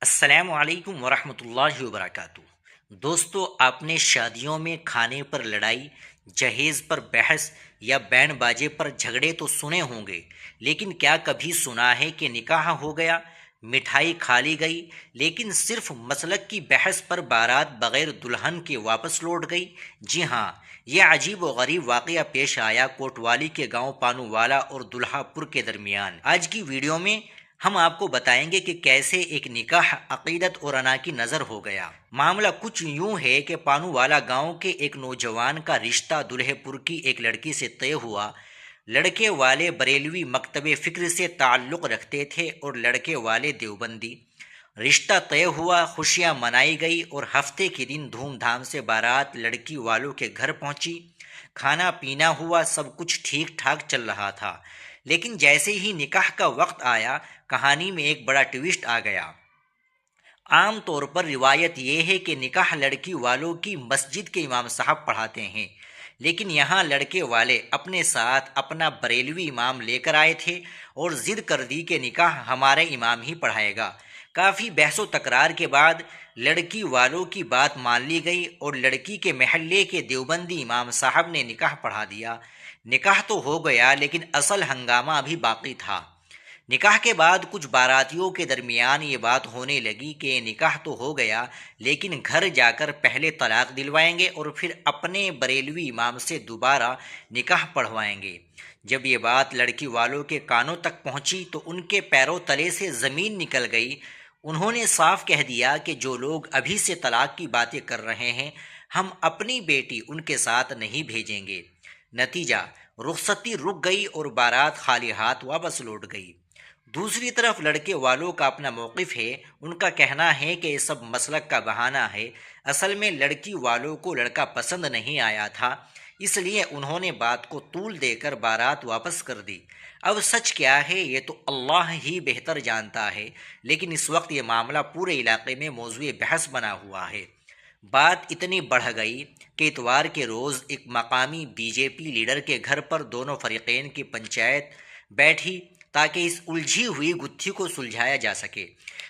السلام علیکم ورحمۃ اللہ وبرکاتہ۔ دوستو، آپ نے شادیوں میں کھانے پر لڑائی، جہیز پر بحث یا بینڈ باجے پر جھگڑے تو سنے ہوں گے، لیکن کیا کبھی سنا ہے کہ نکاح ہو گیا، مٹھائی کھا لی گئی، لیکن صرف مسلک کی بحث پر بارات بغیر دلہن کے واپس لوٹ گئی؟ جی ہاں، یہ عجیب و غریب واقعہ پیش آیا کوٹوالی کے گاؤں پانو والا اور دلہا پور کے درمیان۔ آج کی ویڈیو میں ہم آپ کو بتائیں گے کہ کیسے ایک نکاح عقیدت اور انا کی نظر ہو گیا۔ معاملہ کچھ یوں ہے کہ پانو والا گاؤں کے ایک نوجوان کا رشتہ دلہے پور کی ایک لڑکی سے طے ہوا۔ لڑکے والے بریلوی مکتب فکر سے تعلق رکھتے تھے اور لڑکے والے دیوبندی۔ رشتہ طے ہوا، خوشیاں منائی گئی اور ہفتے کے دن دھوم دھام سے بارات لڑکی والوں کے گھر پہنچی۔ کھانا پینا ہوا، سب کچھ ٹھیک ٹھاک چل رہا تھا، لیکن جیسے ہی نکاح کا وقت آیا، کہانی میں ایک بڑا ٹویسٹ آ گیا۔ عام طور پر روایت یہ ہے کہ نکاح لڑکی والوں کی مسجد کے امام صاحب پڑھاتے ہیں، لیکن یہاں لڑکے والے اپنے ساتھ اپنا بریلوی امام لے کر آئے تھے اور ضد کر دی کہ نکاح ہمارا امام ہی پڑھائے گا۔ کافی بحث و تکرار کے بعد لڑکی والوں کی بات مان لی گئی اور لڑکی کے محلے کے دیوبندی امام صاحب نے نکاح پڑھا دیا۔ نکاح تو ہو گیا، لیکن اصل ہنگامہ ابھی باقی تھا۔ نکاح کے بعد کچھ باراتیوں کے درمیان یہ بات ہونے لگی کہ نکاح تو ہو گیا، لیکن گھر جا کر پہلے طلاق دلوائیں گے اور پھر اپنے بریلوی امام سے دوبارہ نکاح پڑھوائیں گے۔ جب یہ بات لڑکی والوں کے کانوں تک پہنچی تو ان کے پیروں تلے سے زمین نکل گئی۔ انہوں نے صاف کہہ دیا کہ جو لوگ ابھی سے طلاق کی باتیں کر رہے ہیں، ہم اپنی بیٹی ان کے ساتھ نہیں بھیجیں گے۔ نتیجہ، رخصتی رک گئی اور بارات خالی ہاتھ واپس لوٹ گئی۔ دوسری طرف لڑکے والوں کا اپنا موقف ہے۔ ان کا کہنا ہے کہ یہ سب مسلک کا بہانہ ہے، اصل میں لڑکی والوں کو لڑکا پسند نہیں آیا تھا، اس لیے انہوں نے بات کو طول دے کر بارات واپس کر دی۔ اب سچ کیا ہے یہ تو اللہ ہی بہتر جانتا ہے، لیکن اس وقت یہ معاملہ پورے علاقے میں موضوع بحث بنا ہوا ہے۔ بات اتنی بڑھ گئی کہ اتوار کے روز ایک مقامی بی جے پی لیڈر کے گھر پر دونوں فریقین کی پنچایت بیٹھی تاکہ اس الجھی ہوئی گتھی کو سلجھایا جا سکے۔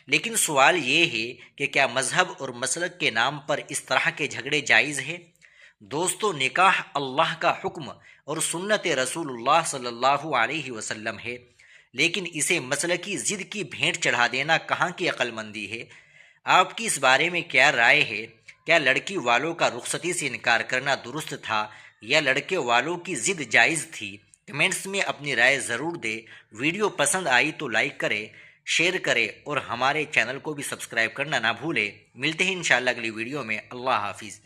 لیکن سوال یہ ہے کہ کیا مذہب اور مسلک کے نام پر اس طرح کے جھگڑے جائز ہیں؟ دوستو، نکاح اللہ کا حکم اور سنت رسول اللہ صلی اللہ علیہ وسلم ہے، لیکن اسے مسلکی ضد کی بھینٹ چڑھا دینا کہاں کی عقل مندی ہے؟ آپ کی اس بارے میں کیا رائے ہے؟ کیا لڑکی والوں کا رخصتی سے انکار کرنا درست تھا یا لڑکے والوں کی ضد جائز تھی؟ کمنٹس میں اپنی رائے ضرور دیں۔ ویڈیو پسند آئی تو لائک کریں، شیئر کریں اور ہمارے چینل کو بھی سبسکرائب کرنا نہ بھولیں۔ ملتے ہیں انشاءاللہ اگلی ویڈیو میں۔ اللہ حافظ۔